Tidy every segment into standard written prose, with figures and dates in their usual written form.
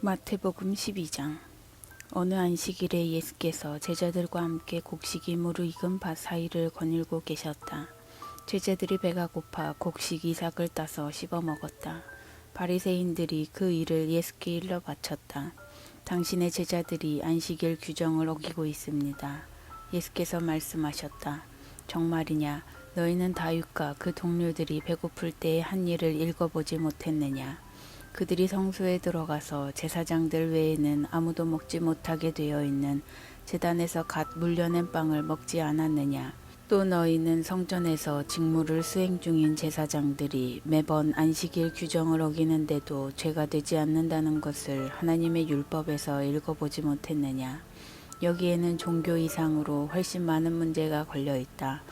마태복음 12장. 어느 안식일에 예수께서 제자들과 함께 곡식이 무르익은 밭 사이를 거닐고 계셨다. 제자들이 배가 고파 곡식 이삭을 따서 씹어 먹었다. 바리새인들이 그 일을 예수께 일러 바쳤다. 당신의 제자들이 안식일 규정을 어기고 있습니다. 예수께서 말씀하셨다. 정말이냐? 너희는 다윗과 그 동료들이 배고플 때의 한 일을 읽어보지 못했느냐? 그들이 성소에 들어가서 제사장들 외에는 아무도 먹지 못하게 되어 있는 제단에서 갓 물려낸 빵을 먹지 않았느냐? 또 너희는 성전에서 직무를 수행 중인 제사장들이 매번 안식일 규정을 어기는데도 죄가 되지 않는다는 것을 하나님의 율법에서 읽어보지 못했느냐? 여기에는 종교 이상으로 훨씬 많은 문제가 걸려 있다.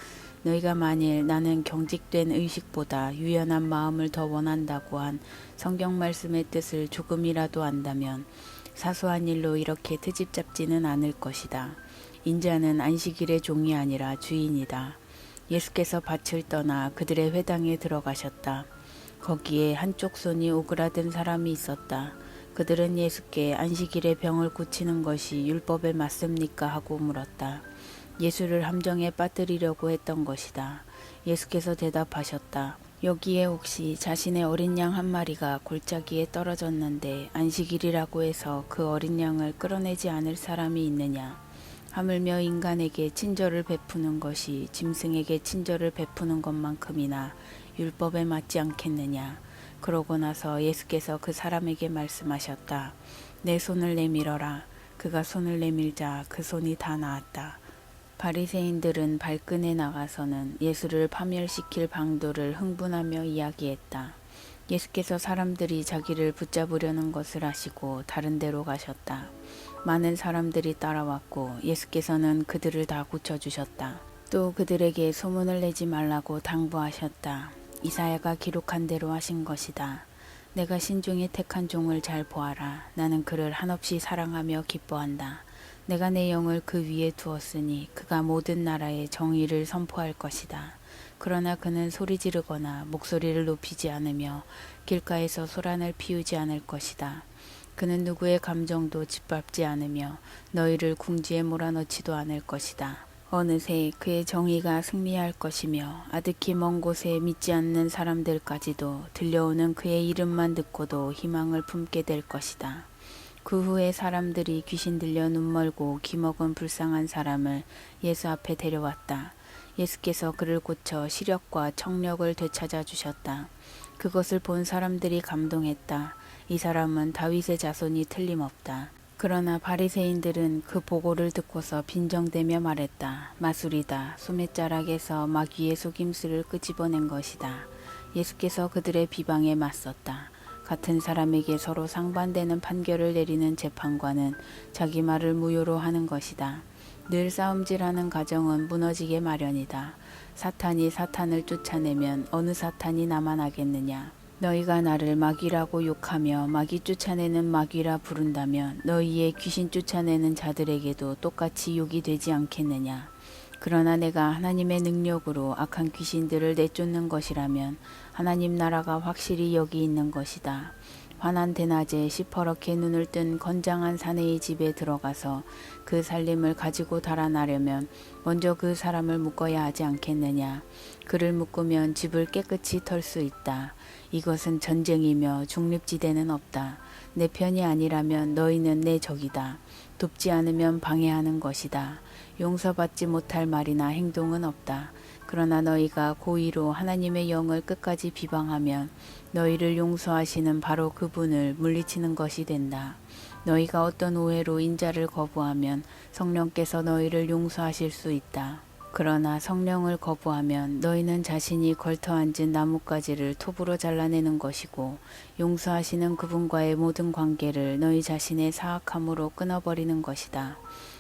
너희가 만일 나는 경직된 의식보다 유연한 마음을 더 원한다고 한 성경 말씀의 뜻을 조금이라도 안다면 사소한 일로 이렇게 트집 잡지는 않을 것이다. 인자는 안식일의 종이 아니라 주인이다. 예수께서 밭을 떠나 그들의 회당에 들어가셨다. 거기에 한쪽 손이 오그라든 사람이 있었다. 그들은 예수께 안식일에 병을 고치는 것이 율법에 맞습니까? 하고 물었다. 예수를 함정에 빠뜨리려고 했던 것이다. 예수께서 대답하셨다. 여기에 혹시 자신의 어린 양 한 마리가 골짜기에 떨어졌는데 안식일이라고 해서 그 어린 양을 끌어내지 않을 사람이 있느냐? 하물며 인간에게 친절을 베푸는 것이 짐승에게 친절을 베푸는 것만큼이나 율법에 맞지 않겠느냐? 그러고 나서 예수께서 그 사람에게 말씀하셨다. 내 손을 내밀어라. 그가 손을 내밀자 그 손이 다 나았다. 바리새인들은 발끈해 나가서는 예수를 파멸시킬 방도를 흥분하며 이야기했다. 예수께서 사람들이 자기를 붙잡으려는 것을 아시고 다른 데로 가셨다. 많은 사람들이 따라왔고 예수께서는 그들을 다 고쳐주셨다. 또 그들에게 소문을 내지 말라고 당부하셨다. 이사야가 기록한 대로 하신 것이다. 내가 신중히 택한 종을 잘 보아라. 나는 그를 한없이 사랑하며 기뻐한다. 내가 내 영을 그 위에 두었으니 그가 모든 나라에 정의를 선포할 것이다. 그러나 그는 소리 지르거나 목소리를 높이지 않으며 길가에서 소란을 피우지 않을 것이다. 그는 누구의 감정도 짓밟지 않으며 너희를 궁지에 몰아넣지도 않을 것이다. 어느새 그의 정의가 승리할 것이며 아득히 먼 곳에 믿지 않는 사람들까지도 들려오는 그의 이름만 듣고도 희망을 품게 될 것이다. 그 후에 사람들이 귀신 들려 눈멀고 기먹은 불쌍한 사람을 예수 앞에 데려왔다. 예수께서 그를 고쳐 시력과 청력을 되찾아 주셨다. 그것을 본 사람들이 감동했다. 이 사람은 다윗의 자손이 틀림없다. 그러나 바리새인들은 그 보고를 듣고서 빈정대며 말했다. 마술이다. 소매자락에서 마귀의 속임수를 끄집어낸 것이다. 예수께서 그들의 비방에 맞섰다. 같은 사람에게 서로 상반되는 판결을 내리는 재판관은 자기 말을 무효로 하는 것이다. 늘 싸움질하는 가정은 무너지게 마련이다. 사탄이 사탄을 쫓아내면 어느 사탄이 남아나겠느냐. 너희가 나를 마귀라고 욕하며 마귀 쫓아내는 마귀라 부른다면 너희의 귀신 쫓아내는 자들에게도 똑같이 욕이 되지 않겠느냐. 그러나 내가 하나님의 능력으로 악한 귀신들을 내쫓는 것이라면 하나님 나라가 확실히 여기 있는 것이다. 환한 대낮에 시퍼렇게 눈을 뜬 건장한 사내의 집에 들어가서 그 살림을 가지고 달아나려면 먼저 그 사람을 묶어야 하지 않겠느냐. 그를 묶으면 집을 깨끗이 털 수 있다. 이것은 전쟁이며 중립지대는 없다. 내 편이 아니라면 너희는 내 적이다. 돕지 않으면 방해하는 것이다. 용서받지 못할 말이나 행동은 없다. 그러나 너희가 고의로 하나님의 영을 끝까지 비방하면 너희를 용서하시는 바로 그분을 물리치는 것이 된다. 너희가 어떤 오해로 인자를 거부하면 성령께서 너희를 용서하실 수 있다. 그러나 성령을 거부하면 너희는 자신이 걸터앉은 나뭇가지를 톱으로 잘라내는 것이고 용서하시는 그분과의 모든 관계를 너희 자신의 사악함으로 끊어버리는 것이다.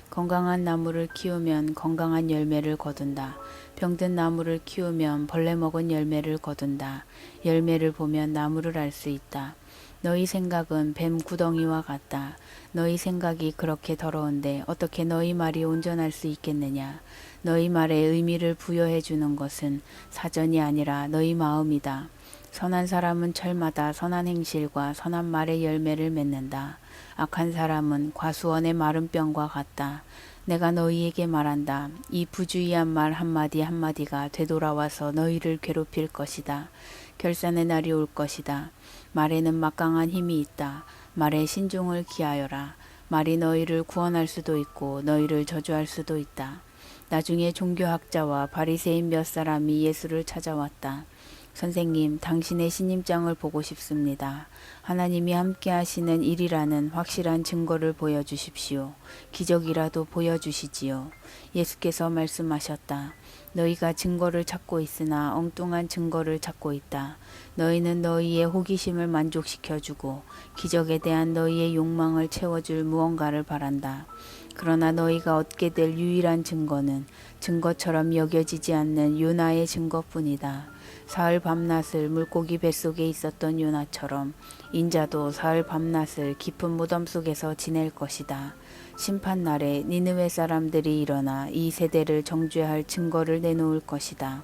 건강한 나무를 키우면 건강한 열매를 거둔다. 병든 나무를 키우면 벌레 먹은 열매를 거둔다. 열매를 보면 나무를 알 수 있다. 너희 생각은 뱀 구덩이와 같다. 너희 생각이 그렇게 더러운데 어떻게 너희 말이 온전할 수 있겠느냐. 너희 말에 의미를 부여해 주는 것은 사전이 아니라 너희 마음이다. 선한 사람은 철마다 선한 행실과 선한 말의 열매를 맺는다. 악한 사람은 과수원의 마른 병과 같다. 내가 너희에게 말한다. 이 부주의한 말 한마디 한마디가 되돌아와서 너희를 괴롭힐 것이다. 결산의 날이 올 것이다. 말에는 막강한 힘이 있다. 말에 신중을 기하여라. 말이 너희를 구원할 수도 있고 너희를 저주할 수도 있다. 나중에 종교학자와 바리새인 몇 사람이 예수를 찾아왔다. 선생님, 당신의 신임장을 보고 싶습니다. 하나님이 함께 하시는 일이라는 확실한 증거를 보여주십시오. 기적이라도 보여주시지요. 예수께서 말씀하셨다. 너희가 증거를 찾고 있으나 엉뚱한 증거를 찾고 있다. 너희는 너희의 호기심을 만족시켜주고 기적에 대한 너희의 욕망을 채워줄 무언가를 바란다. 그러나 너희가 얻게 될 유일한 증거는 증거처럼 여겨지지 않는 요나의 증거뿐이다. 사흘 밤낮을 물고기 뱃속에 있었던 요나처럼 인자도 사흘 밤낮을 깊은 무덤 속에서 지낼 것이다. 심판날에 니느웨 사람들이 일어나 이 세대를 정죄할 증거를 내놓을 것이다.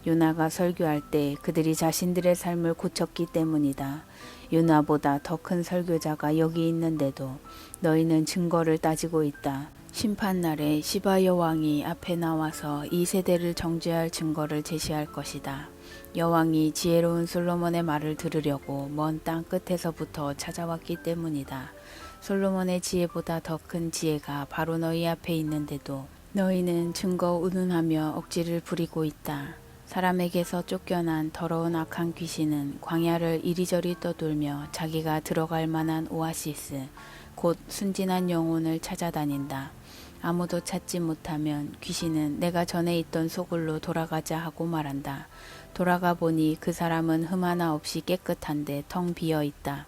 요나가 설교할 때 그들이 자신들의 삶을 고쳤기 때문이다. 요나보다 더 큰 설교자가 여기 있는데도 너희는 증거를 따지고 있다. 심판날에 시바 여왕이 앞에 나와서 이 세대를 정죄할 증거를 제시할 것이다. 여왕이 지혜로운 솔로몬의 말을 들으려고 먼 땅 끝에서부터 찾아왔기 때문이다. 솔로몬의 지혜보다 더 큰 지혜가 바로 너희 앞에 있는데도 너희는 증거 운운하며 억지를 부리고 있다. 사람에게서 쫓겨난 더러운 악한 귀신은 광야를 이리저리 떠돌며 자기가 들어갈 만한 오아시스, 곧 순진한 영혼을 찾아다닌다. 아무도 찾지 못하면 귀신은 내가 전에 있던 소굴로 돌아가자 하고 말한다. 돌아가 보니 그 사람은 흠 하나 없이 깨끗한데 텅 비어 있다.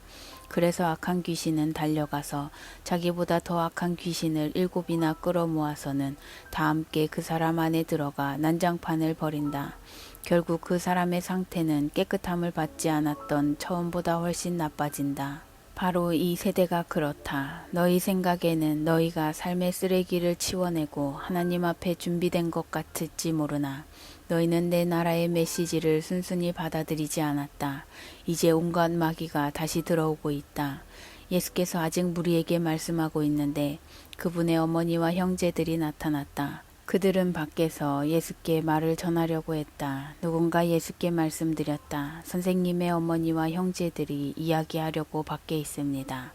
그래서 악한 귀신은 달려가서 자기보다 더 악한 귀신을 7이나 끌어모아서는 다 함께 그 사람 안에 들어가 난장판을 벌인다. 결국 그 사람의 상태는 깨끗함을 받지 않았던 처음보다 훨씬 나빠진다. 바로 이 세대가 그렇다. 너희 생각에는 너희가 삶의 쓰레기를 치워내고 하나님 앞에 준비된 것 같을지 모르나 너희는 내 나라의 메시지를 순순히 받아들이지 않았다. 이제 온갖 마귀가 다시 들어오고 있다. 예수께서 아직 무리에게 말씀하고 있는데 그분의 어머니와 형제들이 나타났다. 그들은 밖에서 예수께 말을 전하려고 했다. 누군가 예수께 말씀드렸다. 선생님의 어머니와 형제들이 이야기하려고 밖에 있습니다.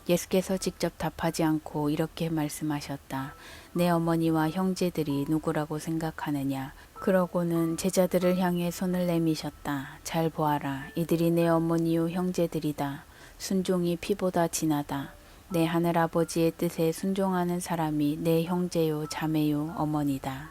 예수께서 직접 답하지 않고 이렇게 말씀하셨다. 내 어머니와 형제들이 누구라고 생각하느냐? 그러고는 제자들을 향해 손을 내미셨다. 잘 보아라. 이들이 내 어머니요 형제들이다. 순종이 피보다 진하다. 내 하늘아버지의 뜻에 순종하는 사람이 내 형제요 자매요 어머니다.